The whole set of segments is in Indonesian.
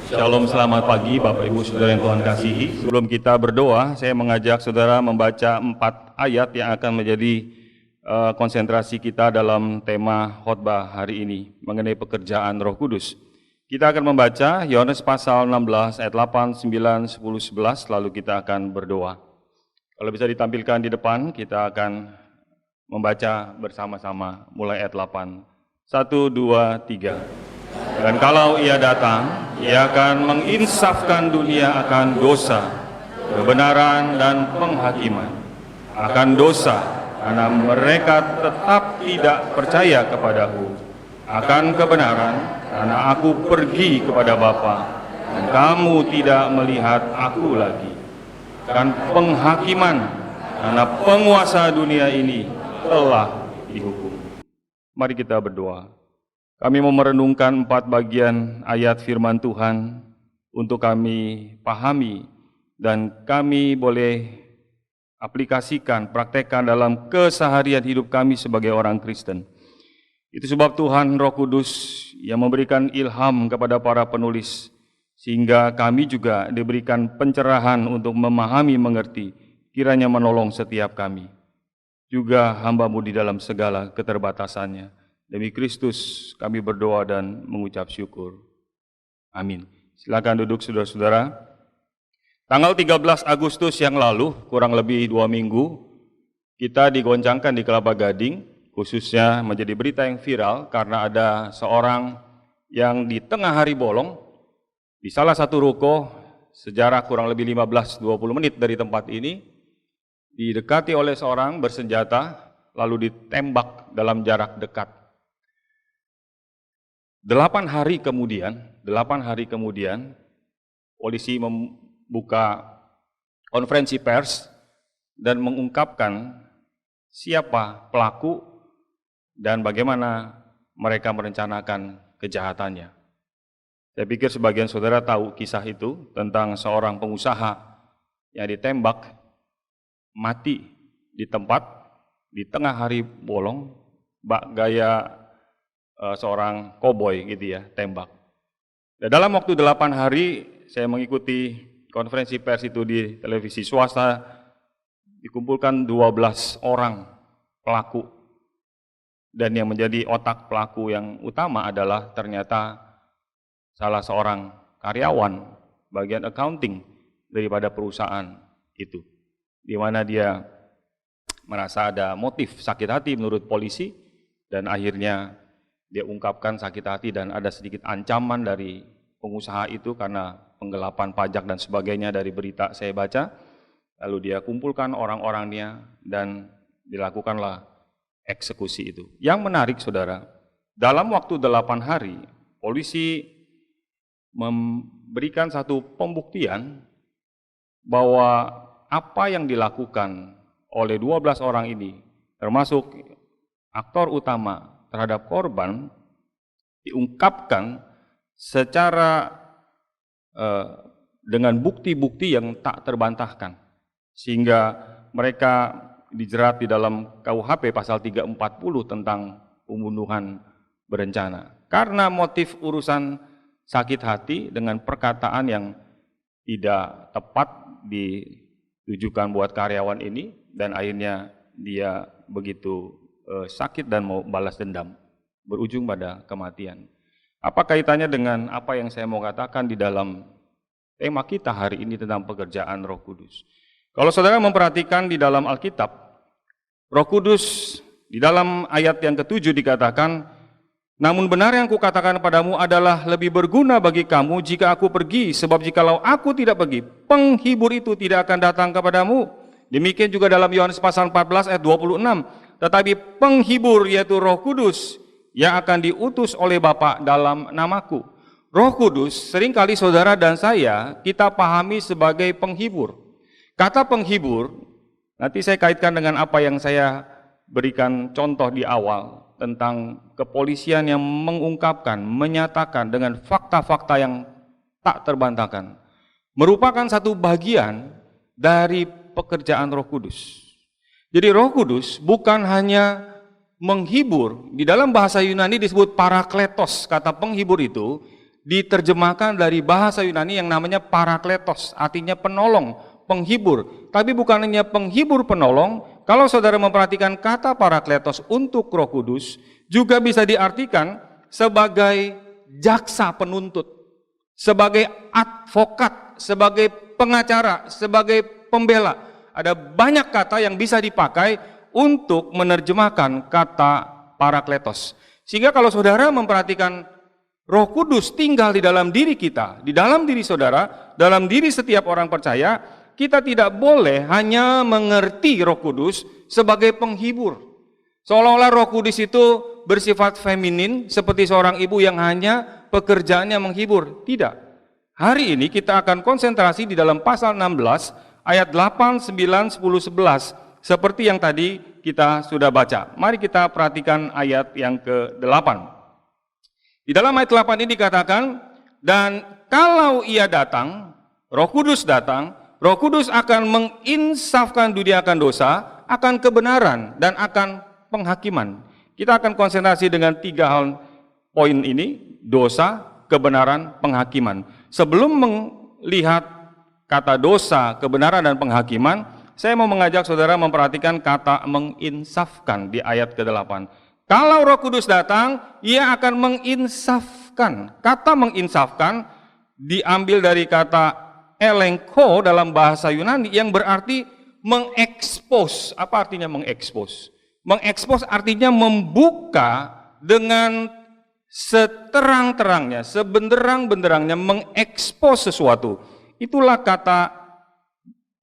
Shalom, selamat pagi Bapak Ibu Saudara yang Tuhan kasihi. Sebelum kita berdoa, saya mengajak saudara membaca 4 ayat yang akan menjadi konsentrasi kita dalam tema khotbah hari ini mengenai pekerjaan Roh Kudus. Kita akan membaca Yohanes pasal 16 ayat 8, 9, 10, 11, lalu kita akan berdoa. Kalau bisa ditampilkan di depan, kita akan membaca bersama-sama mulai ayat 8. 1, 2, 3. Dan kalau ia datang, ia akan menginsafkan dunia akan dosa, kebenaran dan penghakiman. Akan dosa, karena mereka tetap tidak percaya kepadaku. Akan kebenaran, karena aku pergi kepada Bapa, dan kamu tidak melihat aku lagi. Akan penghakiman, karena penguasa dunia ini telah dihukum. Mari kita berdoa. Kami mau merenungkan 4 bagian ayat firman Tuhan untuk kami pahami dan kami boleh aplikasikan, praktekkan dalam keseharian hidup kami sebagai orang Kristen. Itu sebab Tuhan Roh Kudus yang memberikan ilham kepada para penulis sehingga kami juga diberikan pencerahan untuk memahami, mengerti, kiranya menolong setiap kami. Juga hamba-Mu di dalam segala keterbatasannya. Demi Kristus kami berdoa dan mengucap syukur. Amin. Silakan duduk saudara-saudara. Tanggal 13 Agustus yang lalu, kurang lebih 2 minggu, kita digoncangkan di Kelapa Gading, khususnya menjadi berita yang viral karena ada seorang yang di tengah hari bolong, di salah satu ruko, sejarah kurang lebih 15-20 menit dari tempat ini, didekati oleh seorang bersenjata, lalu ditembak dalam jarak dekat. 8 hari kemudian, polisi membuka konferensi pers dan mengungkapkan siapa pelaku dan bagaimana mereka merencanakan kejahatannya. Saya pikir sebagian saudara tahu kisah itu tentang seorang pengusaha yang ditembak mati di tempat di tengah hari bolong, gaya seorang koboi gitu ya, tembak. Dan dalam waktu 8 hari saya mengikuti konferensi pers itu di televisi swasta, dikumpulkan 12 orang pelaku. Dan yang menjadi otak pelaku yang utama adalah ternyata salah seorang karyawan bagian accounting daripada perusahaan itu. Di mana dia merasa ada motif sakit hati menurut polisi dan akhirnya dia ungkapkan sakit hati dan ada sedikit ancaman dari pengusaha itu karena penggelapan pajak dan sebagainya dari berita saya baca. Lalu dia kumpulkan orang-orangnya dan dilakukanlah eksekusi itu. Yang menarik saudara, dalam waktu 8 hari, polisi memberikan satu pembuktian bahwa apa yang dilakukan oleh 12 orang ini, termasuk aktor utama terhadap korban, diungkapkan secara dengan bukti-bukti yang tak terbantahkan, sehingga mereka dijerat di dalam KUHP pasal 340 tentang pembunuhan berencana karena motif urusan sakit hati dengan perkataan yang tidak tepat ditujukan buat karyawan ini, dan akhirnya dia begitu sakit dan mau balas dendam, berujung pada kematian. Apa kaitannya dengan apa yang saya mau katakan di dalam tema kita hari ini tentang pekerjaan Roh Kudus? Kalau saudara memperhatikan di dalam Alkitab, Roh Kudus di dalam ayat yang ke-7 dikatakan, namun benar yang kukatakan padamu adalah lebih berguna bagi kamu jika aku pergi, sebab jikalau aku tidak pergi, penghibur itu tidak akan datang kepadamu. Demikian juga dalam Yohanes pasal 14 ayat 26, tetapi penghibur yaitu Roh Kudus yang akan diutus oleh Bapa dalam namaku. Roh Kudus seringkali saudara dan saya kita pahami sebagai penghibur. Kata penghibur, nanti saya kaitkan dengan apa yang saya berikan contoh di awal tentang kepolisian yang mengungkapkan, menyatakan dengan fakta-fakta yang tak terbantahkan, merupakan satu bagian dari pekerjaan Roh Kudus. Jadi Roh Kudus bukan hanya menghibur, di dalam bahasa Yunani disebut parakletos, kata penghibur itu diterjemahkan dari bahasa Yunani yang namanya parakletos, artinya penolong, penghibur. Tapi bukan hanya penghibur penolong, kalau saudara memperhatikan kata parakletos untuk Roh Kudus, juga bisa diartikan sebagai jaksa penuntut, sebagai advokat, sebagai pengacara, sebagai pembela. Ada banyak kata yang bisa dipakai untuk menerjemahkan kata parakletos. Sehingga kalau saudara memperhatikan Roh Kudus tinggal di dalam diri kita, di dalam diri saudara, dalam diri setiap orang percaya, kita tidak boleh hanya mengerti Roh Kudus sebagai penghibur. Seolah-olah Roh Kudus itu bersifat feminin, seperti seorang ibu yang hanya pekerjaannya menghibur. Tidak. Hari ini kita akan konsentrasi di dalam pasal 16, ayat 8, 9, 10, 11, seperti yang tadi kita sudah baca. Mari kita perhatikan ayat yang ke-8. Di dalam ayat 8 ini dikatakan, dan kalau ia datang, Roh Kudus datang, Roh Kudus akan menginsafkan dunia akan dosa, akan kebenaran, dan akan penghakiman. Kita akan konsentrasi dengan 3 hal poin ini, dosa, kebenaran, penghakiman. Sebelum melihat kata dosa, kebenaran, dan penghakiman, saya mau mengajak saudara memperhatikan kata menginsafkan di ayat ke-8. Kalau Roh Kudus datang, ia akan menginsafkan. Kata menginsafkan diambil dari kata elenko dalam bahasa Yunani yang berarti mengekspos. Apa artinya mengekspos? Mengekspos artinya membuka dengan seterang-terangnya, sebenderang-benderangnya, mengekspos sesuatu. Itulah kata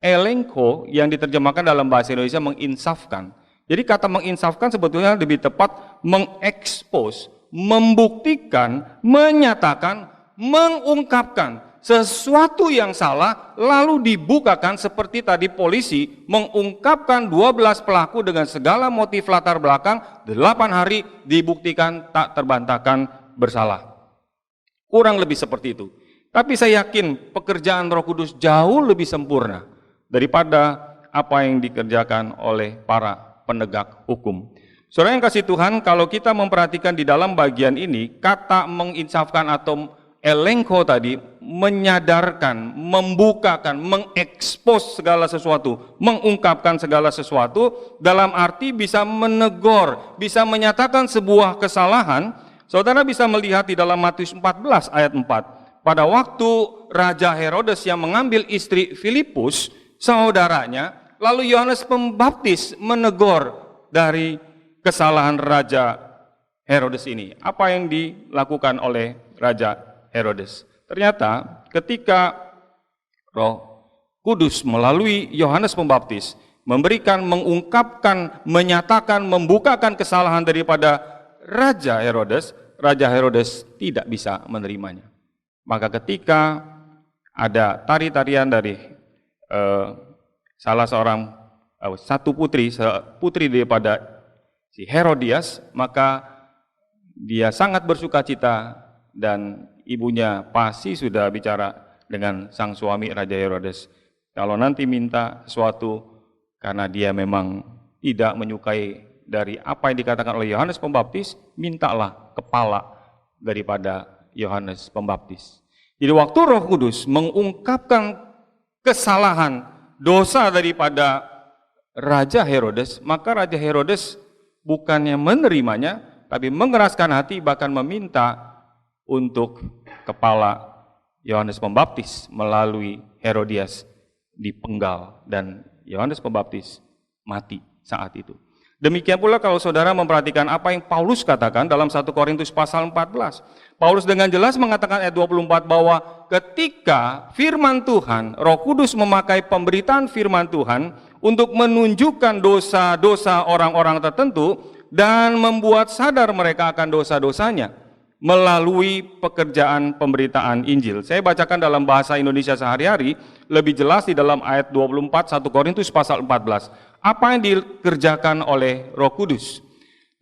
elenko yang diterjemahkan dalam bahasa Indonesia menginsafkan. Jadi kata menginsafkan sebetulnya lebih tepat mengekspos, membuktikan, menyatakan, mengungkapkan sesuatu yang salah lalu dibukakan seperti tadi polisi mengungkapkan 12 pelaku dengan segala motif latar belakang, 8 hari dibuktikan tak terbantahkan bersalah. Kurang lebih seperti itu. Tapi saya yakin pekerjaan Roh Kudus jauh lebih sempurna daripada apa yang dikerjakan oleh para penegak hukum. Saudara yang kasih Tuhan, kalau kita memperhatikan di dalam bagian ini, kata menginsafkan atau elenko tadi menyadarkan, membukakan, mengekspos segala sesuatu, mengungkapkan segala sesuatu, dalam arti bisa menegur, bisa menyatakan sebuah kesalahan. Saudara bisa melihat di dalam Matius 14 ayat 4. Pada waktu Raja Herodes yang mengambil istri Filipus, saudaranya, lalu Yohanes Pembaptis menegur dari kesalahan Raja Herodes ini. Apa yang dilakukan oleh Raja Herodes? Ternyata ketika Roh Kudus melalui Yohanes Pembaptis memberikan, mengungkapkan, menyatakan, membukakan kesalahan daripada Raja Herodes tidak bisa menerimanya. Maka ketika ada tari-tarian dari salah seorang putri daripada si Herodias, maka dia sangat bersukacita dan ibunya pasti sudah bicara dengan sang suami Raja Herodes. Kalau nanti minta sesuatu karena dia memang tidak menyukai dari apa yang dikatakan oleh Yohanes Pembaptis, mintalah kepala daripada Yohanes Pembaptis. Jadi waktu Roh Kudus mengungkapkan kesalahan dosa daripada Raja Herodes, maka Raja Herodes bukannya menerimanya, tapi mengeraskan hati, bahkan meminta untuk kepala Yohanes Pembaptis melalui Herodias dipenggal, dan Yohanes Pembaptis mati saat itu. Demikian pula kalau saudara memperhatikan apa yang Paulus katakan dalam 1 Korintus pasal 14. Paulus dengan jelas mengatakan ayat 24 bahwa ketika firman Tuhan, Roh Kudus memakai pemberitaan firman Tuhan untuk menunjukkan dosa-dosa orang-orang tertentu dan membuat sadar mereka akan dosa-dosanya melalui pekerjaan pemberitaan Injil. Saya bacakan dalam bahasa Indonesia sehari-hari, lebih jelas di dalam ayat 24 1 Korintus pasal 14. Apa yang dikerjakan oleh Roh Kudus.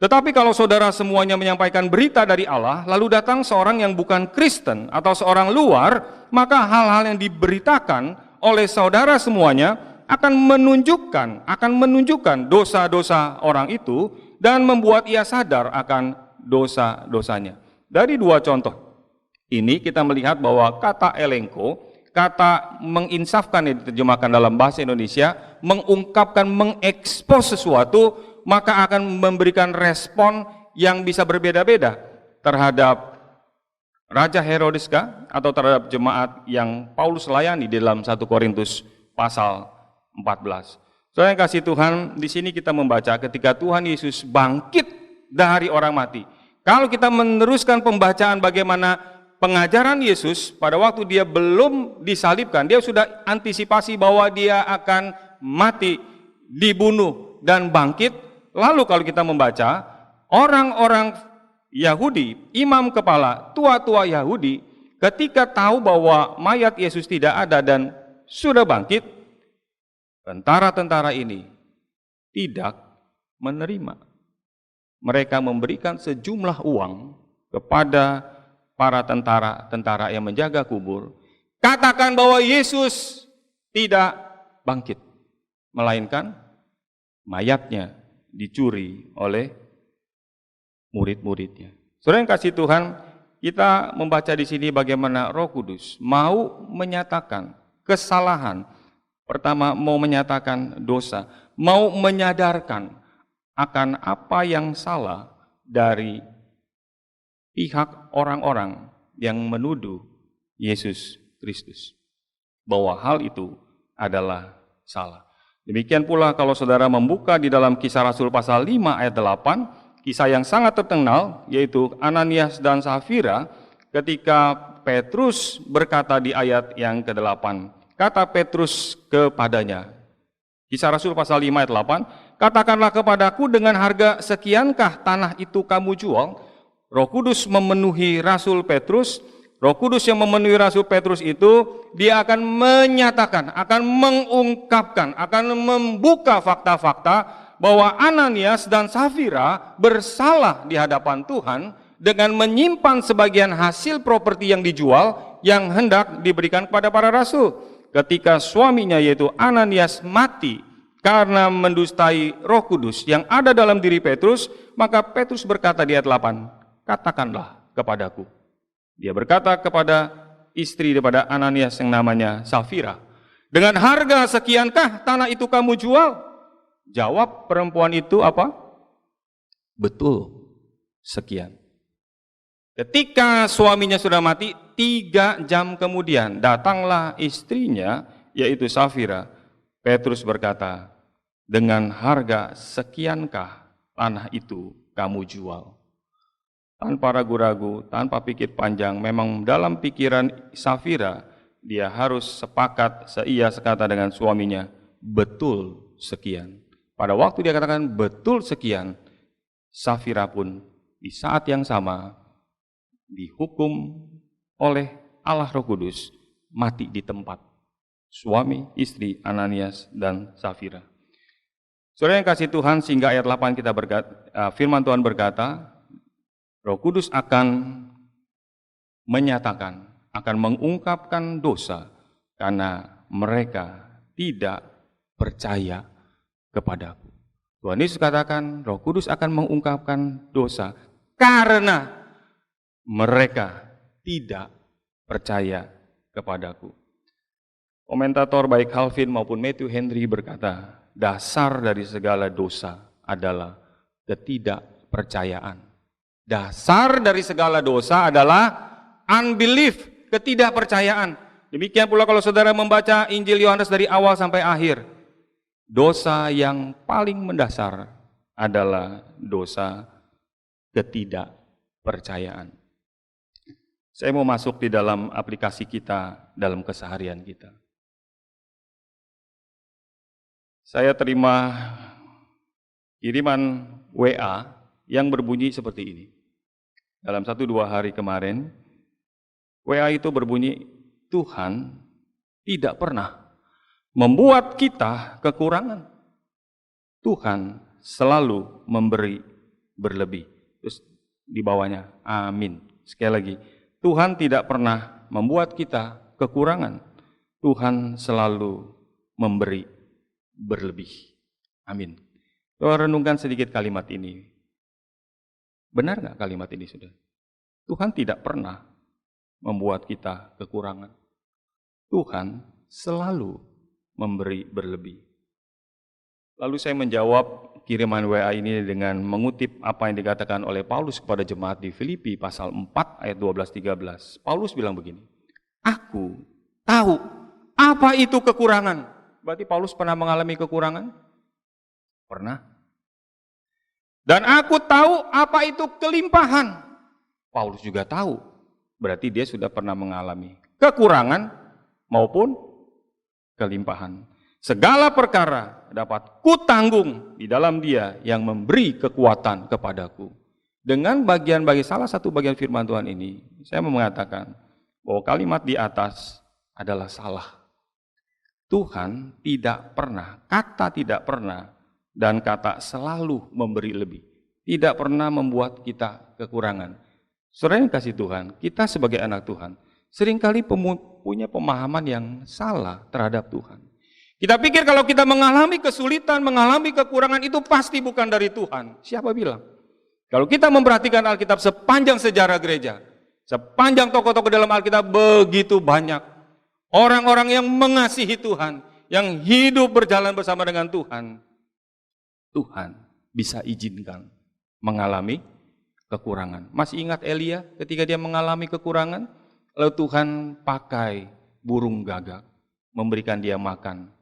Tetapi kalau saudara semuanya menyampaikan berita dari Allah, lalu datang seorang yang bukan Kristen atau seorang luar, maka hal-hal yang diberitakan oleh saudara semuanya akan menunjukkan dosa-dosa orang itu dan membuat ia sadar akan dosa-dosanya. Dari 2 contoh ini kita melihat bahwa kata elenko, kata menginsafkan yang diterjemahkan dalam bahasa Indonesia, mengungkapkan, mengekspos sesuatu, maka akan memberikan respon yang bisa berbeda-beda terhadap Raja Herodes atau terhadap jemaat yang Paulus layani di dalam 1 Korintus pasal 14. Saudara yang kasih Tuhan, di sini kita membaca ketika Tuhan Yesus bangkit dari orang mati. Kalau kita meneruskan pembacaan bagaimana pengajaran Yesus pada waktu dia belum disalibkan, dia sudah antisipasi bahwa dia akan mati, dibunuh, dan bangkit. Lalu kalau kita membaca, orang-orang Yahudi, imam kepala, tua-tua Yahudi, ketika tahu bahwa mayat Yesus tidak ada dan sudah bangkit, tentara-tentara ini tidak menerima. Mereka memberikan sejumlah uang kepada para tentara-tentara yang menjaga kubur. Katakan bahwa Yesus tidak bangkit, melainkan mayatnya dicuri oleh murid-muridnya. Saudara yang kasih Tuhan, kita membaca di sini bagaimana Roh Kudus mau menyatakan kesalahan. Pertama, mau menyatakan dosa, mau menyadarkan akan apa yang salah dari pihak orang-orang yang menuduh Yesus Kristus, bahwa hal itu adalah salah. Demikian pula kalau saudara membuka di dalam Kisah Rasul pasal 5 ayat 8, kisah yang sangat terkenal, yaitu Ananias dan Safira, ketika Petrus berkata di ayat yang ke-8, kata Petrus kepadanya, Kisah Rasul pasal 5 ayat 8, katakanlah kepadaku dengan harga sekiankah tanah itu kamu jual? Roh Kudus memenuhi Rasul Petrus. Roh Kudus yang memenuhi Rasul Petrus itu, dia akan menyatakan, akan mengungkapkan, akan membuka fakta-fakta bahwa Ananias dan Safira bersalah di hadapan Tuhan dengan menyimpan sebagian hasil properti yang dijual yang hendak diberikan kepada para rasul. Ketika suaminya yaitu Ananias mati karena mendustai Roh Kudus yang ada dalam diri Petrus, maka Petrus berkata di ayat 8, katakanlah kepadaku. Dia berkata kepada istri daripada Ananias yang namanya Safira, dengan harga sekiankah tanah itu kamu jual? Jawab perempuan itu apa? Betul, sekian. Ketika suaminya sudah mati, 3 jam kemudian datanglah istrinya, yaitu Safira. Petrus berkata, dengan harga sekiankah tanah itu kamu jual? Tanpa ragu-ragu, tanpa pikir panjang, memang dalam pikiran Safira, dia harus sepakat seia sekata dengan suaminya, betul sekian. Pada waktu dia katakan betul sekian, Safira pun di saat yang sama dihukum oleh Allah Roh Kudus mati di tempat. Suami, istri, Ananias, dan Safira. Saudara yang kasih Tuhan, sehingga ayat 8 kita firman Tuhan berkata, Roh Kudus akan menyatakan, akan mengungkapkan dosa karena mereka tidak percaya kepadaku. Tuhan Yesus katakan, Roh Kudus akan mengungkapkan dosa karena mereka tidak percaya kepadaku. Komentator baik Calvin maupun Matthew Henry berkata, dasar dari segala dosa adalah ketidakpercayaan. Dasar dari segala dosa adalah unbelief, ketidakpercayaan. Demikian pula kalau saudara membaca Injil Yohanes dari awal sampai akhir, dosa yang paling mendasar adalah dosa ketidakpercayaan. Saya mau masuk di dalam aplikasi kita, dalam keseharian kita. Saya terima kiriman WA yang berbunyi seperti ini. Dalam 1-2 hari kemarin, WA itu berbunyi, Tuhan tidak pernah membuat kita kekurangan. Tuhan selalu memberi berlebih. Terus di bawahnya, amin. Sekali lagi, Tuhan tidak pernah membuat kita kekurangan. Tuhan selalu memberi berlebih. Amin. Coba renungkan sedikit kalimat ini. Benar nggak kalimat ini, sudah? Tuhan tidak pernah membuat kita kekurangan. Tuhan selalu memberi berlebih. Lalu saya menjawab kiriman WA ini dengan mengutip apa yang dikatakan oleh Paulus kepada jemaat di Filipi pasal 4 ayat 12-13. Paulus bilang begini, aku tahu apa itu kekurangan. Berarti Paulus pernah mengalami kekurangan? Pernah. Dan aku tahu apa itu kelimpahan. Paulus juga tahu. Berarti dia sudah pernah mengalami kekurangan maupun kelimpahan. Segala perkara dapat kutanggung di dalam Dia yang memberi kekuatan kepadaku. Dengan salah satu bagian firman Tuhan ini, saya mau mengatakan bahwa kalimat di atas adalah salah. Tuhan tidak pernah, kata tidak pernah, dan kata selalu memberi lebih. Tidak pernah membuat kita kekurangan. Saudara yang kasih Tuhan, kita sebagai anak Tuhan, seringkali punya pemahaman yang salah terhadap Tuhan. Kita pikir kalau kita mengalami kesulitan, mengalami kekurangan itu pasti bukan dari Tuhan. Siapa bilang? Kalau kita memperhatikan Alkitab sepanjang sejarah gereja, sepanjang tokoh-tokoh dalam Alkitab begitu banyak orang-orang yang mengasihi Tuhan, yang hidup berjalan bersama dengan Tuhan. Tuhan bisa izinkan mengalami kekurangan. Masih ingat Elia ketika dia mengalami kekurangan? Lalu Tuhan pakai burung gagak, memberikan dia makan,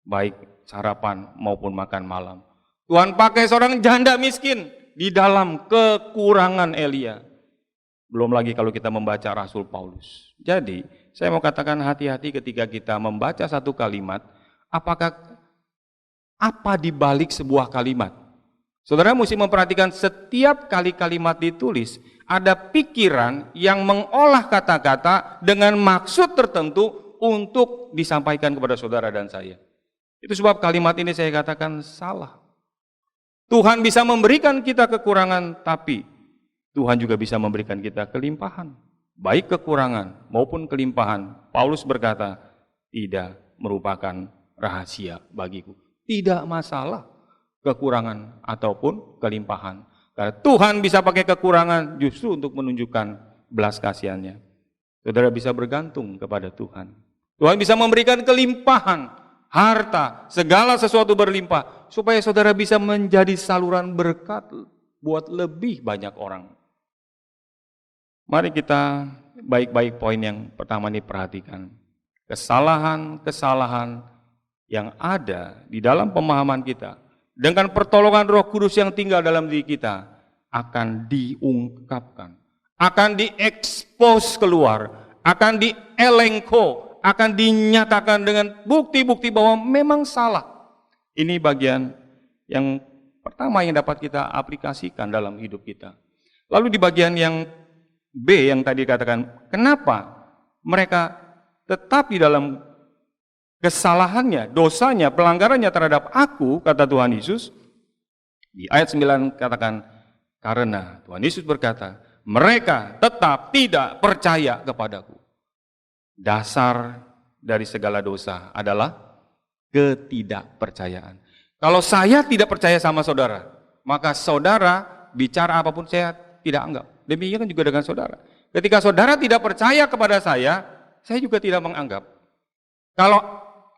baik sarapan maupun makan malam. Tuhan pakai seorang janda miskin di dalam kekurangan Elia. Belum lagi kalau kita membaca Rasul Paulus. Jadi, saya mau katakan hati-hati ketika kita membaca satu kalimat, apa di balik sebuah kalimat? Saudara mesti memperhatikan setiap kali kalimat ditulis, ada pikiran yang mengolah kata-kata dengan maksud tertentu untuk disampaikan kepada saudara dan saya. Itu sebab kalimat ini saya katakan salah. Tuhan bisa memberikan kita kekurangan, tapi Tuhan juga bisa memberikan kita kelimpahan. Baik kekurangan maupun kelimpahan. Paulus berkata, tidak merupakan rahasia bagiku. Tidak masalah kekurangan ataupun kelimpahan. Karena Tuhan bisa pakai kekurangan justru untuk menunjukkan belas kasihannya. Saudara bisa bergantung kepada Tuhan. Tuhan bisa memberikan kelimpahan, harta, segala sesuatu berlimpah, supaya saudara bisa menjadi saluran berkat buat lebih banyak orang. Mari kita baik-baik poin yang pertama ini perhatikan. Kesalahan-kesalahan yang ada di dalam pemahaman kita, dengan pertolongan Roh Kudus yang tinggal dalam diri kita, akan diungkapkan, akan diekspos keluar, akan dielengko, akan dinyatakan dengan bukti-bukti bahwa memang salah. Ini bagian yang pertama yang dapat kita aplikasikan dalam hidup kita. Lalu di bagian yang B yang tadi katakan, kenapa mereka tetap di dalam kesalahannya, dosanya, pelanggarannya terhadap aku, kata Tuhan Yesus. Di ayat 9 katakan, karena Tuhan Yesus berkata, mereka tetap tidak percaya kepadaku. Dasar dari segala dosa adalah ketidakpercayaan. Kalau saya tidak percaya sama saudara, maka saudara bicara apapun saya tidak anggap. Demikian juga dengan saudara. Ketika saudara tidak percaya kepada saya juga tidak menganggap. Kalau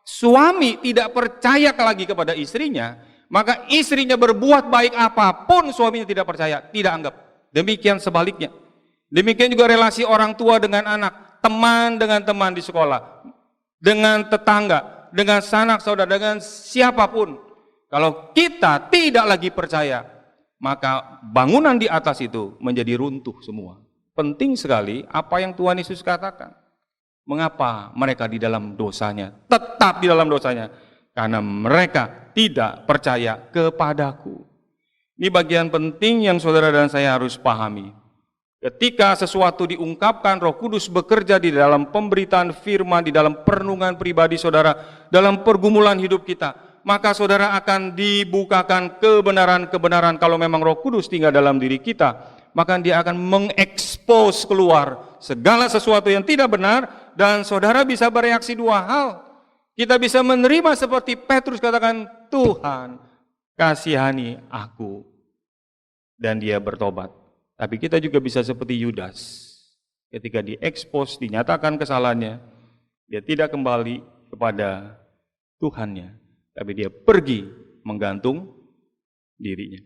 suami tidak percaya lagi kepada istrinya, maka istrinya berbuat baik apapun suaminya tidak percaya, tidak anggap. Demikian sebaliknya. Demikian juga relasi orang tua dengan anak, teman dengan teman di sekolah, dengan tetangga, dengan sanak saudara, dengan siapapun. Kalau kita tidak lagi percaya, maka bangunan di atas itu menjadi runtuh semua. Penting sekali apa yang Tuhan Yesus katakan. Mengapa mereka di dalam dosanya, tetap di dalam dosanya? Karena mereka tidak percaya kepadaku. Ini bagian penting yang saudara dan saya harus pahami. Ketika sesuatu diungkapkan, Roh Kudus bekerja di dalam pemberitaan firman, di dalam perenungan pribadi saudara, dalam pergumulan hidup kita, maka saudara akan dibukakan kebenaran-kebenaran. Kalau memang Roh Kudus tinggal dalam diri kita, maka dia akan mengekspos keluar segala sesuatu yang tidak benar, dan saudara bisa bereaksi dua hal. Kita bisa menerima seperti Petrus katakan, Tuhan kasihani aku, dan dia bertobat. Tapi kita juga bisa seperti Yudas. ketika diekspos, dinyatakan kesalahannya, dia tidak kembali kepada Tuhannya, tapi dia pergi menggantung dirinya.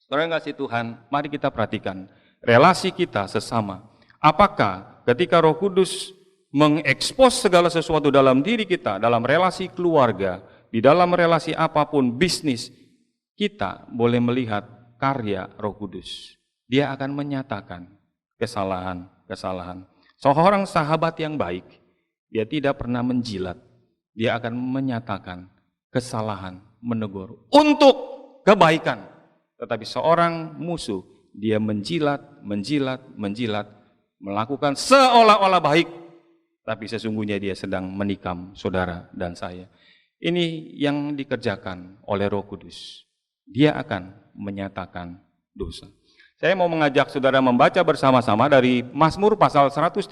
Saudara yang kasih Tuhan, mari kita perhatikan relasi kita sesama. Apakah ketika Roh Kudus mengekspos segala sesuatu dalam diri kita, dalam relasi keluarga, di dalam relasi apapun, bisnis, kita boleh melihat karya Roh Kudus. Dia akan menyatakan kesalahan-kesalahan. Seorang sahabat yang baik, dia tidak pernah menjilat. Dia akan menyatakan kesalahan, menegur untuk kebaikan. Tetapi seorang musuh, dia menjilat, melakukan seolah-olah baik, tapi sesungguhnya dia sedang menikam saudara dan saya. Ini yang dikerjakan oleh Roh Kudus. Dia akan menyatakan dosa. Saya mau mengajak saudara membaca bersama-sama dari Mazmur pasal 139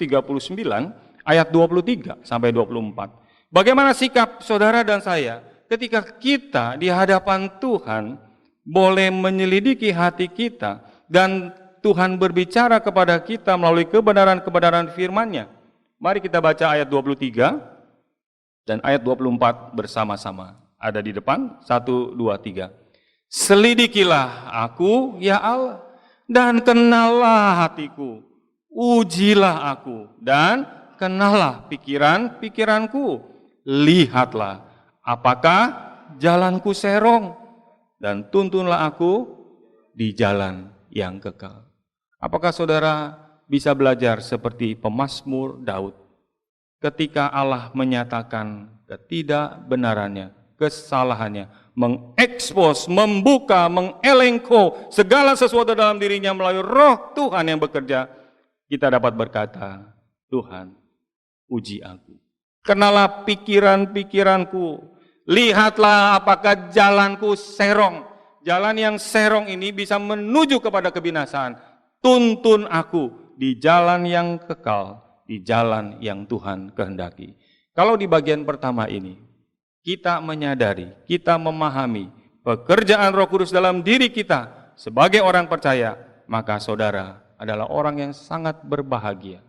ayat 23 sampai 24. Bagaimana sikap saudara dan saya ketika kita di hadapan Tuhan boleh menyelidiki hati kita dan Tuhan berbicara kepada kita melalui kebenaran-kebenaran firman-Nya. Mari kita baca ayat 23 dan ayat 24 bersama-sama. Ada di depan, 1, 2, 3. Selidikilah aku, ya Allah, dan kenallah hatiku. Ujilah aku, dan kenallah pikiran-pikiranku. Lihatlah, apakah jalanku serong, dan tuntunlah aku di jalan yang kekal. Apakah saudara bisa belajar seperti pemazmur Daud ketika Allah menyatakan ketidakbenarannya, kesalahannya, mengekspos, membuka, mengelengko segala sesuatu dalam dirinya melalui Roh Tuhan yang bekerja, kita dapat berkata, Tuhan, uji aku. Kenalah pikiran-pikiranku, lihatlah apakah jalanku serong. Jalan yang serong ini bisa menuju kepada kebinasaan. Tuntun aku di jalan yang kekal, di jalan yang Tuhan kehendaki. Kalau di bagian pertama ini, kita menyadari, kita memahami pekerjaan Roh Kudus dalam diri kita sebagai orang percaya, maka saudara adalah orang yang sangat berbahagia,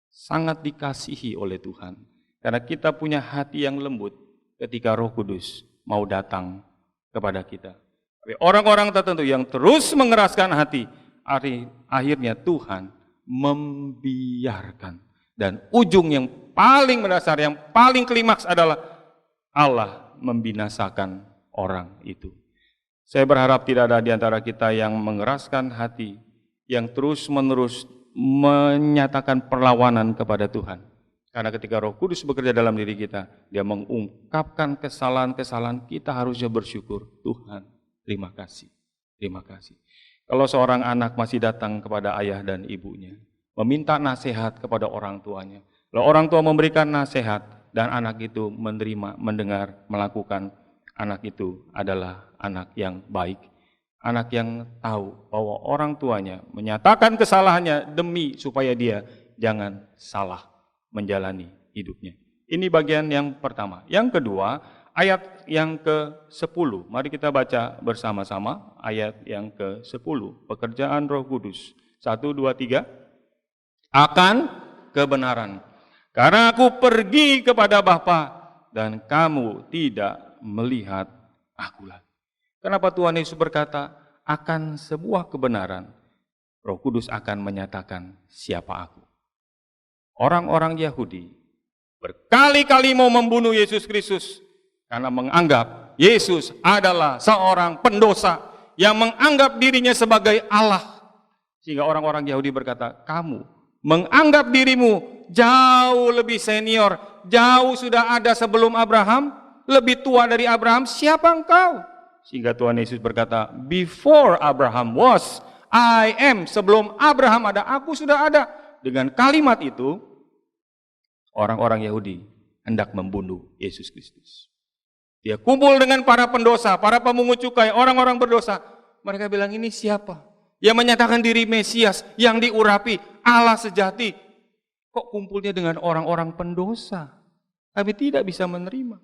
sangat dikasihi oleh Tuhan. Karena kita punya hati yang lembut ketika Roh Kudus mau datang kepada kita. Tapi orang-orang tertentu yang terus mengeraskan hati, akhirnya Tuhan membiarkan. Dan ujung yang paling mendasar, yang paling klimaks adalah Allah membinasakan orang itu. Saya berharap tidak ada di antara kita yang mengeraskan hati, yang terus-menerus menyatakan perlawanan kepada Tuhan. Karena ketika Roh Kudus bekerja dalam diri kita, dia mengungkapkan kesalahan-kesalahan, kita harusnya bersyukur. Tuhan, terima kasih. Terima kasih. Kalau seorang anak masih datang kepada ayah dan ibunya, meminta nasihat kepada orang tuanya, lalu orang tua memberikan nasihat, dan anak itu menerima, mendengar, melakukan, anak itu adalah anak yang baik. Anak yang tahu bahwa orang tuanya menyatakan kesalahannya demi supaya dia jangan salah menjalani hidupnya. Ini bagian yang pertama. Yang kedua, ayat yang ke-10. Mari kita baca bersama-sama ayat yang ke-10. Pekerjaan Roh Kudus. 1, 2, 3. Akan kebenaran. Karena aku pergi kepada Bapa dan kamu tidak melihat aku lagi. Kenapa Tuhan Yesus berkata, akan sebuah kebenaran, Roh Kudus akan menyatakan siapa aku. Orang-orang Yahudi berkali-kali mau membunuh Yesus Kristus karena menganggap Yesus adalah seorang pendosa yang menganggap dirinya sebagai Allah. Sehingga orang-orang Yahudi berkata, kamu menganggap dirimu jauh lebih senior, jauh sudah ada sebelum Abraham, lebih tua dari Abraham, siapa engkau? Sehingga Tuhan Yesus berkata, before Abraham was, I am. Sebelum Abraham ada, aku sudah ada. Dengan kalimat itu, orang-orang Yahudi hendak membunuh Yesus Kristus. Dia kumpul dengan para pendosa, para pemungut cukai, orang-orang berdosa. Mereka bilang, ini siapa? Yang menyatakan diri Mesias, yang diurapi, Allah sejati. Kok kumpulnya dengan orang-orang pendosa? Kami tidak bisa menerima.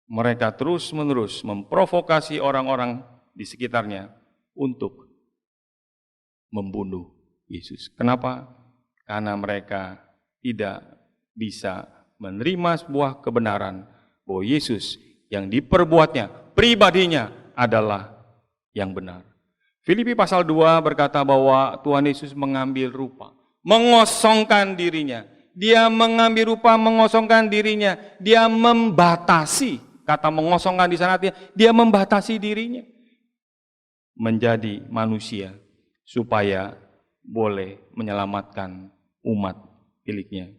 Mereka terus-menerus memprovokasi orang-orang di sekitarnya untuk membunuh Yesus. Kenapa? karena mereka tidak bisa menerima sebuah kebenaran bahwa Yesus yang diperbuatnya, pribadinya adalah yang benar. Filipi pasal 2 berkata bahwa Tuhan Yesus mengambil rupa, mengosongkan dirinya. Dia mengambil rupa, mengosongkan dirinya. Dia membatasi, kata mengosongkan di sana dia membatasi dirinya menjadi manusia supaya boleh menyelamatkan umat miliknya.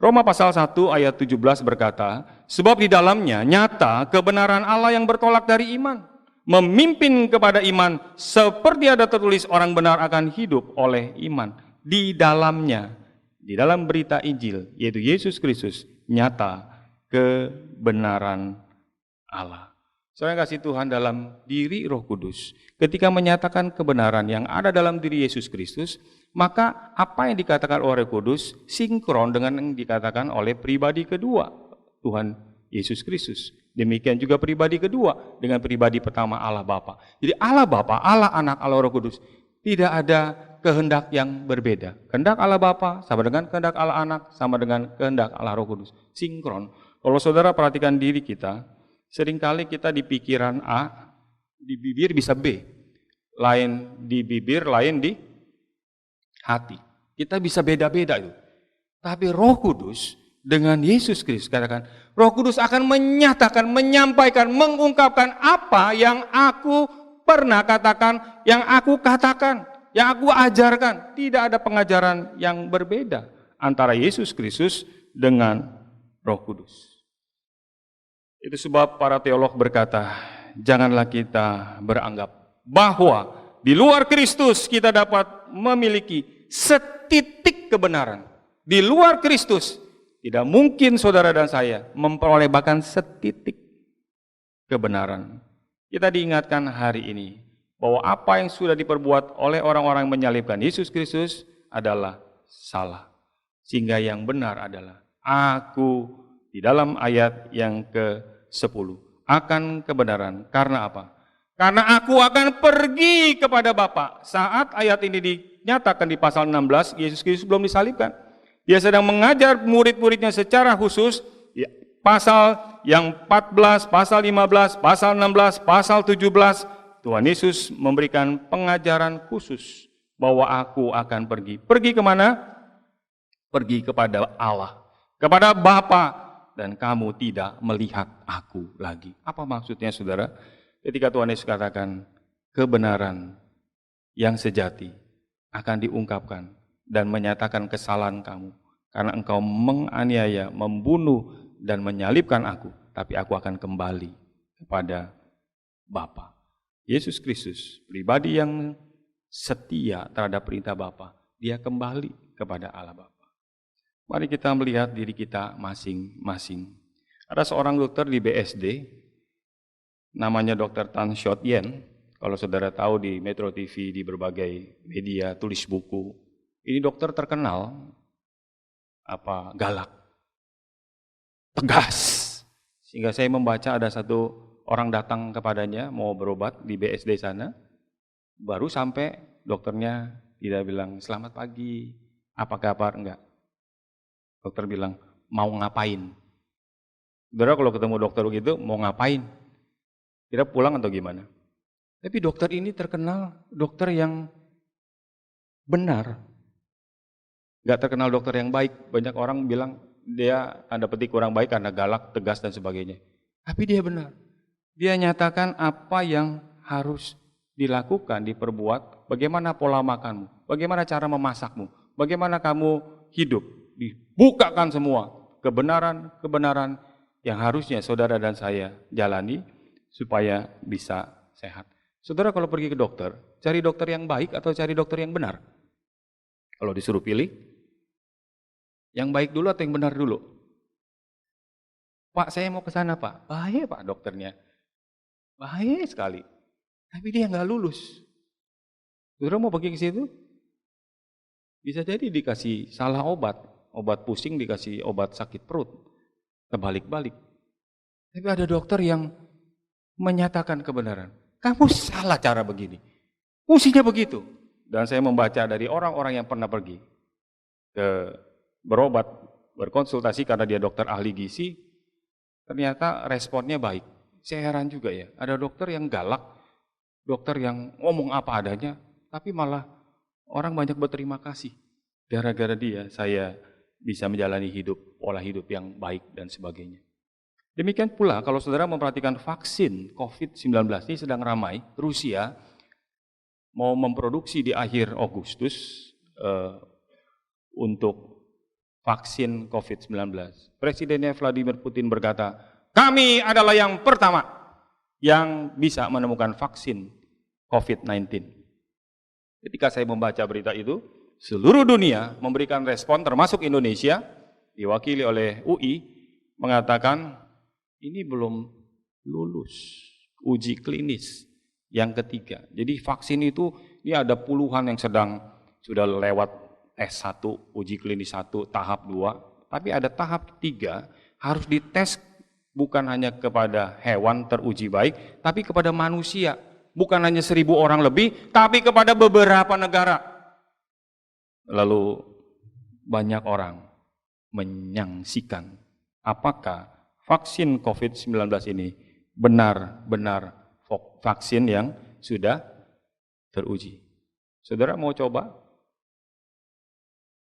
Roma pasal 1 ayat 17 berkata, sebab di dalamnya nyata kebenaran Allah yang bertolak dari iman, memimpin kepada iman, seperti ada tertulis orang benar akan hidup oleh iman. Di dalamnya, di dalam berita Injil, yaitu Yesus Kristus, nyata kebenaran Allah. Saudara yang kasih Tuhan, dalam diri Roh Kudus, ketika menyatakan kebenaran yang ada dalam diri Yesus Kristus, maka apa yang dikatakan oleh Roh Kudus sinkron dengan yang dikatakan oleh pribadi kedua, Tuhan Yesus Kristus. Demikian juga pribadi kedua dengan pribadi pertama Allah Bapa. Jadi Allah Bapa, Allah Anak, Allah Roh Kudus, tidak ada kehendak yang berbeda. Kehendak Allah Bapa sama dengan kehendak Allah Anak, sama dengan kehendak Allah Roh Kudus. Sinkron. Kalau saudara perhatikan diri kita, seringkali kita di pikiran A, di bibir bisa B. Lain di bibir, lain di hati. Kita bisa beda-beda itu. Tapi Roh Kudus dengan Yesus Kristus, katakan, Roh Kudus akan menyatakan, menyampaikan, mengungkapkan apa yang aku pernah katakan, yang aku katakan, yang aku ajarkan. Tidak ada pengajaran yang berbeda antara Yesus Kristus dengan Roh Kudus. Itu sebab para teolog berkata, janganlah kita beranggap bahwa di luar Kristus kita dapat memiliki setitik kebenaran. Di luar Kristus tidak mungkin saudara dan saya memperoleh bahkan setitik kebenaran. Kita diingatkan hari ini bahwa apa yang sudah diperbuat oleh orang-orang yang menyalibkan Yesus Kristus adalah salah. Sehingga yang benar adalah aku di dalam ayat yang ke-10 akan kebenaran. Karena apa? Karena aku akan pergi kepada Bapa. Saat ayat ini dinyatakan di pasal 16, Yesus Kristus belum disalibkan. Dia sedang mengajar murid-muridnya secara khusus. Pasal yang 14, pasal 15, pasal 16, pasal 17, Tuhan Yesus memberikan pengajaran khusus bahwa aku akan pergi. Pergi kemana? Pergi kepada Allah, kepada Bapa. Dan kamu tidak melihat aku lagi. Apa maksudnya saudara? Ketika Tuhan Yesus katakan kebenaran yang sejati akan diungkapkan dan menyatakan kesalahan kamu. Karena engkau menganiaya, membunuh dan menyalibkan aku. Tapi aku akan kembali kepada Bapa. Yesus Kristus, pribadi yang setia terhadap perintah Bapa, dia kembali kepada Allah Bapa. Mari kita melihat diri kita masing-masing. Ada seorang dokter di BSD, namanya Dr. Tan Shot Yen. Kalau saudara tahu di Metro TV, di berbagai media, tulis buku. Ini dokter terkenal, galak, tegas. Sehingga saya membaca ada satu orang datang kepadanya, mau berobat di BSD sana. Baru sampai dokternya tidak bilang, selamat pagi, apa kabar? Enggak. Dokter bilang, mau ngapain? Saudara kalau ketemu dokter begitu, mau ngapain? Kira pulang atau gimana? Tapi dokter ini terkenal dokter yang benar. Gak terkenal dokter yang baik. Banyak orang bilang dia tanda petik kurang baik karena galak, tegas dan sebagainya. Tapi dia benar. Dia nyatakan apa yang harus dilakukan, diperbuat, bagaimana pola makanmu, bagaimana cara memasakmu, bagaimana kamu hidup. Dibukakan semua kebenaran-kebenaran yang harusnya saudara dan saya jalani supaya bisa sehat. Saudara kalau pergi ke dokter, cari dokter yang baik atau cari dokter yang benar? Kalau disuruh pilih, yang baik dulu atau yang benar dulu? Pak, saya mau ke sana Pak. Bahaya Pak dokternya. Bahaya sekali. Tapi dia nggak lulus. Saudara mau pergi ke situ? Bisa jadi dikasih salah obat. Obat pusing dikasih obat sakit perut. Terbalik-balik. Tapi ada dokter yang menyatakan kebenaran. Kamu salah cara begini. Fungsinya begitu. Dan saya membaca dari orang-orang yang pernah pergi. berobat, berkonsultasi karena dia dokter ahli gizi, ternyata responnya baik. Saya heran juga ya, ada dokter yang galak, dokter yang ngomong apa adanya, tapi malah orang banyak berterima kasih. Gara-gara dia, saya bisa menjalani hidup, pola hidup yang baik dan sebagainya. Demikian pula kalau saudara memperhatikan vaksin COVID-19 ini sedang ramai, Rusia mau memproduksi di akhir Agustus untuk vaksin COVID-19. Presidennya Vladimir Putin berkata, kami adalah yang pertama yang bisa menemukan vaksin COVID-19. Ketika saya membaca berita itu, seluruh dunia memberikan respon termasuk Indonesia, diwakili oleh UI, mengatakan ini belum lulus uji klinis yang ketiga. Jadi vaksin itu, ini ada puluhan yang sudah lewat S1, uji klinis 1, tahap 2, tapi ada tahap 3, harus dites bukan hanya kepada hewan teruji baik, tapi kepada manusia. Bukan hanya 1.000 orang lebih, tapi kepada beberapa negara. Lalu banyak orang menyangsikan apakah vaksin COVID-19 ini benar-benar vaksin yang sudah teruji. Saudara mau coba?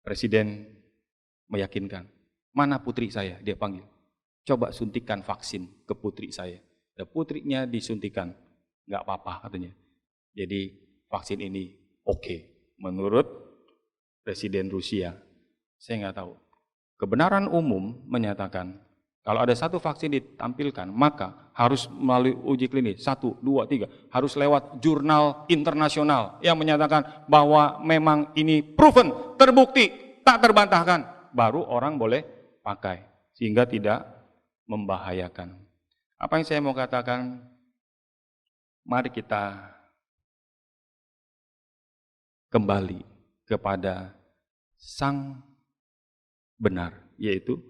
Presiden meyakinkan, mana putri saya? Dia panggil. Coba suntikan vaksin ke putri saya. Dan putrinya disuntikan. Nggak apa-apa katanya. Jadi vaksin ini oke. Menurut Presiden Rusia. Saya nggak tahu. Kebenaran umum menyatakan kalau ada satu vaksin ditampilkan, maka harus melalui uji klinis 1, 2, 3, harus lewat jurnal internasional yang menyatakan bahwa memang ini proven, terbukti, tak terbantahkan, baru orang boleh pakai sehingga tidak membahayakan. Apa yang saya mau katakan? Mari kita kembali kepada Sang benar, yaitu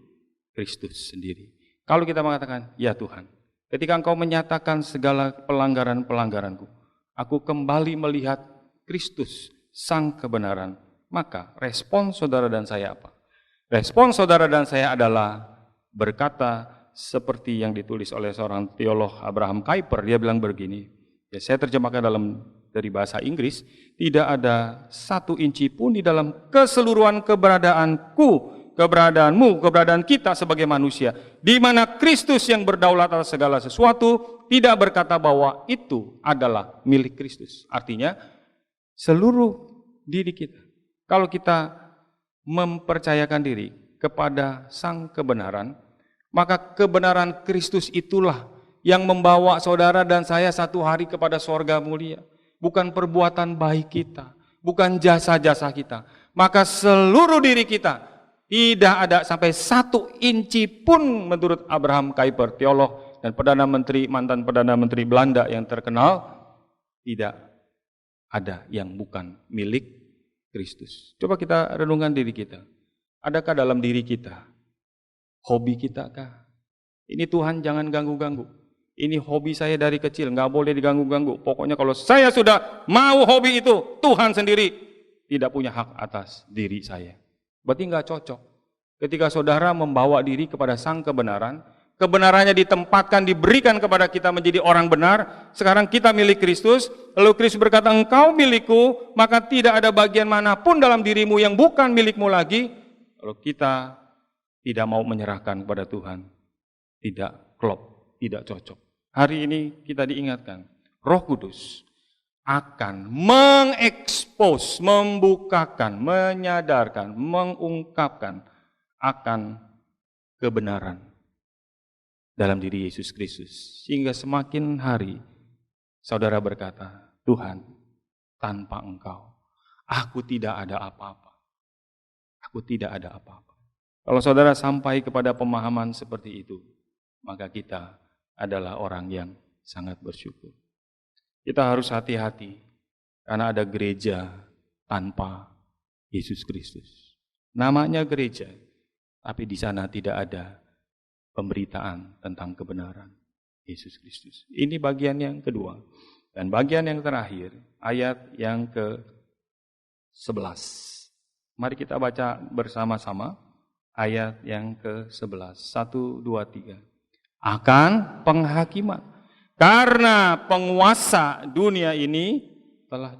Kristus sendiri. Kalau kita mengatakan, ya Tuhan, ketika Engkau menyatakan segala pelanggaran-pelanggaranku, aku kembali melihat Kristus, Sang kebenaran, maka respon saudara dan saya apa? Respon saudara dan saya adalah berkata seperti yang ditulis oleh seorang teolog Abraham Kuyper. Dia bilang begini, ya saya terjemahkan dari bahasa Inggris, tidak ada 1 inci pun di dalam keseluruhan keberadaanmu, keberadaan kita sebagai manusia, di mana Kristus yang berdaulat atas segala sesuatu tidak berkata bahwa itu adalah milik Kristus. Artinya seluruh diri kita, kalau kita mempercayakan diri kepada Sang kebenaran, maka kebenaran Kristus itulah yang membawa saudara dan saya satu hari kepada sorga mulia. Bukan perbuatan baik kita, bukan jasa-jasa kita. Maka seluruh diri kita tidak ada sampai 1 inci pun menurut Abraham Kuyper, teolog dan mantan Perdana Menteri Belanda yang terkenal, tidak ada yang bukan milik Kristus. Coba kita renungkan diri kita. Adakah dalam diri kita hobi kita kah? Ini Tuhan jangan ganggu-ganggu. Ini hobi saya dari kecil, nggak boleh diganggu-ganggu. Pokoknya kalau saya sudah mau hobi itu, Tuhan sendiri tidak punya hak atas diri saya. Berarti nggak cocok. Ketika saudara membawa diri kepada Sang kebenaran, kebenarannya ditempatkan, diberikan kepada kita menjadi orang benar. Sekarang kita milik Kristus, lalu Kristus berkata, engkau milikku, maka tidak ada bagian manapun dalam dirimu yang bukan milikmu lagi. Lalu kita tidak mau menyerahkan kepada Tuhan, tidak klop, tidak cocok. Hari ini kita diingatkan, Roh Kudus akan mengekspos, membukakan, menyadarkan, mengungkapkan akan kebenaran dalam diri Yesus Kristus. Sehingga semakin hari saudara berkata, Tuhan, tanpa Engkau, aku tidak ada apa-apa. Aku tidak ada apa-apa. Kalau saudara sampai kepada pemahaman seperti itu, maka kita adalah orang yang sangat bersyukur. Kita harus hati-hati karena ada gereja tanpa Yesus Kristus. Namanya gereja, tapi di sana tidak ada pemberitaan tentang kebenaran Yesus Kristus. Ini bagian yang kedua. Dan bagian yang terakhir, ayat yang ke-11. Mari kita baca bersama-sama ayat yang ke-11. 1, 2, 3. Akan penghakiman. Karena penguasa dunia ini telah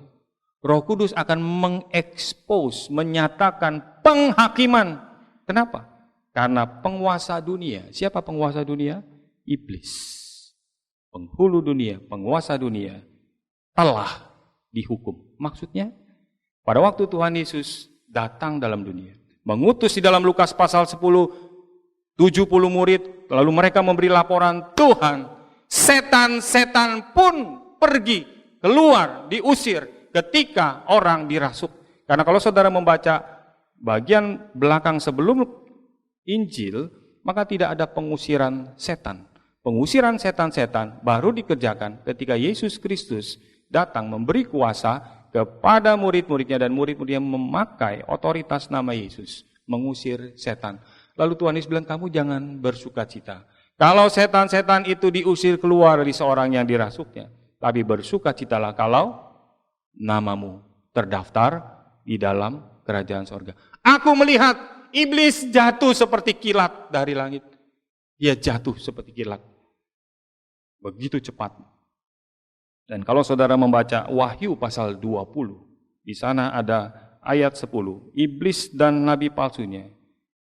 Roh Kudus akan mengekspos, menyatakan penghakiman. Kenapa? Karena penguasa dunia. Siapa penguasa dunia? Iblis. Penghulu dunia, penguasa dunia telah dihukum. Maksudnya, pada waktu Tuhan Yesus datang dalam dunia, mengutus di dalam Lukas pasal 10, 70 murid, lalu mereka memberi laporan, Tuhan, setan-setan pun pergi, keluar, diusir ketika orang dirasuk. Karena kalau saudara membaca bagian belakang sebelum Injil, maka tidak ada pengusiran setan. Pengusiran setan-setan baru dikerjakan ketika Yesus Kristus datang memberi kuasa kepada murid-muridnya dan murid-muridnya memakai otoritas nama Yesus mengusir setan. Lalu Tuhan Yesus bilang, kamu jangan bersukacita. Kalau setan-setan itu diusir keluar dari seorang yang dirasuknya, tapi bersukacitalah kalau namamu terdaftar di dalam kerajaan sorga. Aku melihat iblis jatuh seperti kilat dari langit. Dia jatuh seperti kilat. Begitu cepat. Dan kalau saudara membaca Wahyu pasal 20, di sana ada ayat 10. Iblis dan nabi palsunya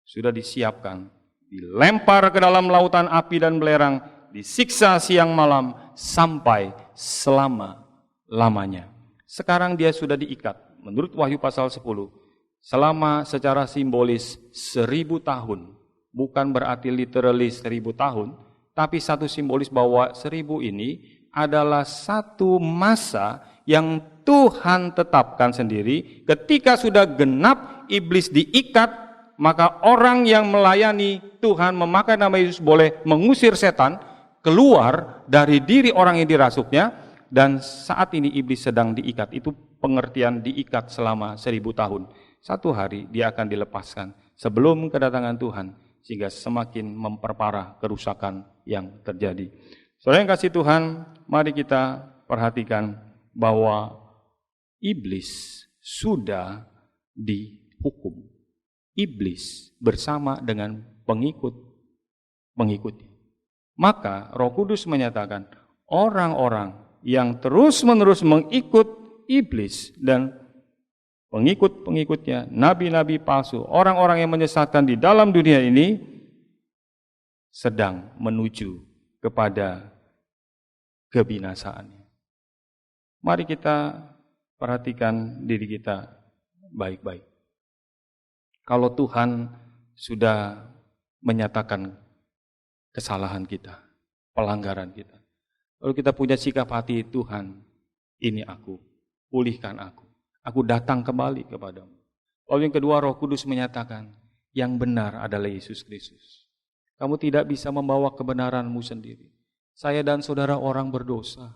sudah disiapkan, dilempar ke dalam lautan api dan belerang, disiksa siang malam sampai selama-lamanya. Sekarang dia sudah diikat, menurut Wahyu pasal 10, selama secara simbolis 1000 tahun. Bukan berarti literally 1000 tahun, tapi satu simbolis bahwa 1000 ini adalah satu masa yang Tuhan tetapkan sendiri. Ketika sudah genap iblis diikat, maka orang yang melayani Tuhan memakai nama Yesus boleh mengusir setan keluar dari diri orang yang dirasuknya. Dan saat ini iblis sedang diikat. Itu pengertian diikat selama 1000 tahun. Satu hari dia akan dilepaskan sebelum kedatangan Tuhan, sehingga semakin memperparah kerusakan yang terjadi. Saudara yang kasih Tuhan, mari kita perhatikan bahwa iblis sudah dihukum. Iblis bersama dengan pengikut-pengikutnya. Maka Roh Kudus menyatakan orang-orang yang terus-menerus mengikut iblis dan pengikut-pengikutnya, nabi-nabi palsu, orang-orang yang menyesatkan di dalam dunia ini sedang menuju kepada kebinasaannya. Mari kita perhatikan diri kita baik-baik. Kalau Tuhan sudah menyatakan kesalahan kita, pelanggaran kita, lalu kita punya sikap hati, Tuhan, ini aku, pulihkan aku datang kembali kepadamu. Lalu yang kedua, Roh Kudus menyatakan, yang benar adalah Yesus Kristus. Kamu tidak bisa membawa kebenaranmu sendiri. Saya dan saudara orang berdosa.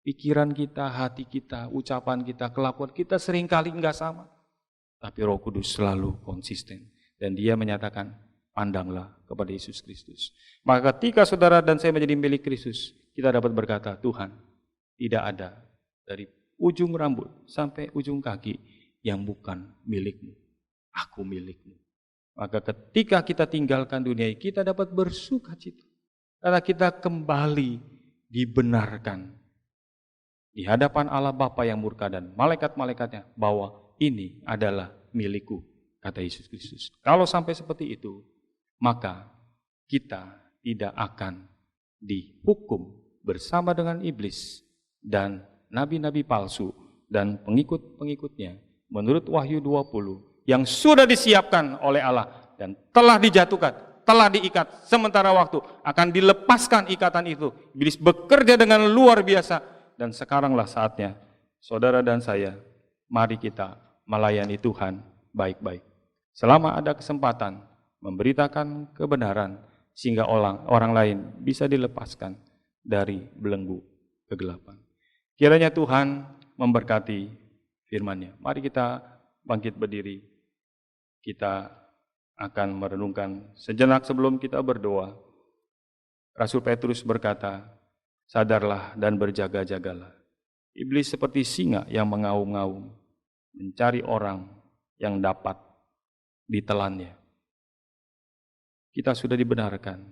Pikiran kita, hati kita, ucapan kita, kelakuan kita seringkali enggak sama. Tapi Roh Kudus selalu konsisten. Dan dia menyatakan, pandanglah kepada Yesus Kristus. Maka ketika saudara dan saya menjadi milik Kristus, kita dapat berkata, Tuhan, tidak ada dari ujung rambut sampai ujung kaki yang bukan milikmu. Aku milikmu. Maka ketika kita tinggalkan dunia ini, kita dapat bersukacita. Karena kita kembali dibenarkan di hadapan Allah Bapa yang murka dan malaikat-malaikatnya bahwa ini adalah milikku, kata Yesus Kristus. Kalau sampai seperti itu, maka kita tidak akan dihukum bersama dengan iblis dan nabi-nabi palsu dan pengikut-pengikutnya menurut Wahyu 20 yang sudah disiapkan oleh Allah dan telah dijatuhkan, telah diikat sementara waktu, akan dilepaskan ikatan itu. Iblis bekerja dengan luar biasa dan sekaranglah saatnya saudara dan saya, mari kita melayani Tuhan baik-baik. Selama ada kesempatan memberitakan kebenaran sehingga orang lain bisa dilepaskan dari belenggu kegelapan. Kiranya Tuhan memberkati firman-Nya. Mari kita bangkit berdiri. Kita akan merenungkan sejenak sebelum kita berdoa. Rasul Petrus berkata, sadarlah dan berjaga-jagalah. Iblis seperti singa yang mengaum-ngaum, mencari orang yang dapat ditelannya. Kita sudah dibenarkan,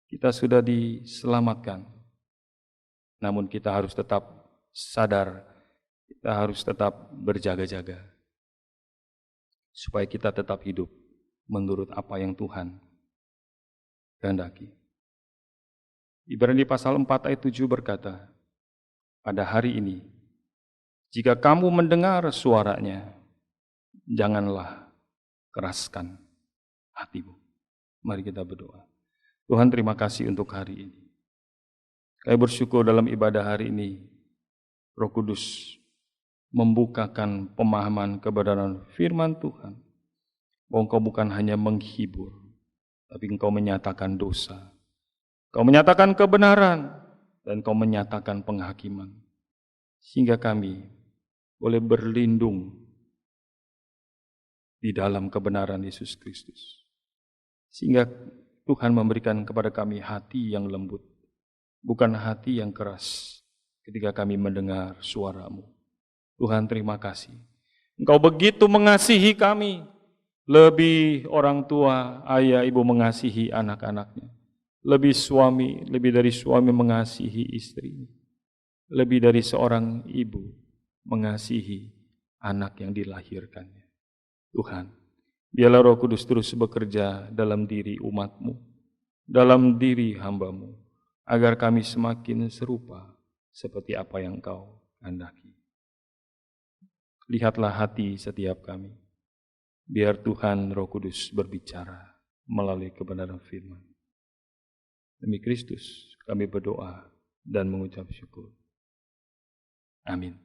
kita sudah diselamatkan, namun kita harus tetap sadar, kita harus tetap berjaga-jaga, supaya kita tetap hidup menurut apa yang Tuhan kehendaki. Ibrani pasal 4 ayat 7 berkata, pada hari ini, jika kamu mendengar suaranya, janganlah keraskan hatimu. Mari kita berdoa. Tuhan, terima kasih untuk hari ini. Kami bersyukur dalam ibadah hari ini, Roh Kudus membukakan pemahaman kebenaran firman Tuhan. Bahwa Engkau bukan hanya menghibur, tapi Engkau menyatakan dosa. Engkau menyatakan kebenaran, dan Engkau menyatakan penghakiman. Sehingga kami boleh berlindung di dalam kebenaran Yesus Kristus. Sehingga Tuhan memberikan kepada kami hati yang lembut, bukan hati yang keras ketika kami mendengar suara-Mu. Tuhan, terima kasih. Engkau begitu mengasihi kami, lebih orang tua, ayah, ibu mengasihi anak-anaknya. Lebih dari suami mengasihi istri. Lebih dari seorang ibu mengasihi anak yang dilahirkannya. Tuhan, biarlah Roh Kudus terus bekerja dalam diri umat-Mu, dalam diri hamba-Mu, agar kami semakin serupa seperti apa yang Engkau kehendaki. Lihatlah hati setiap kami. Biar Tuhan Roh Kudus berbicara melalui kebenaran firman. Demi Kristus kami berdoa dan mengucap syukur. Amin.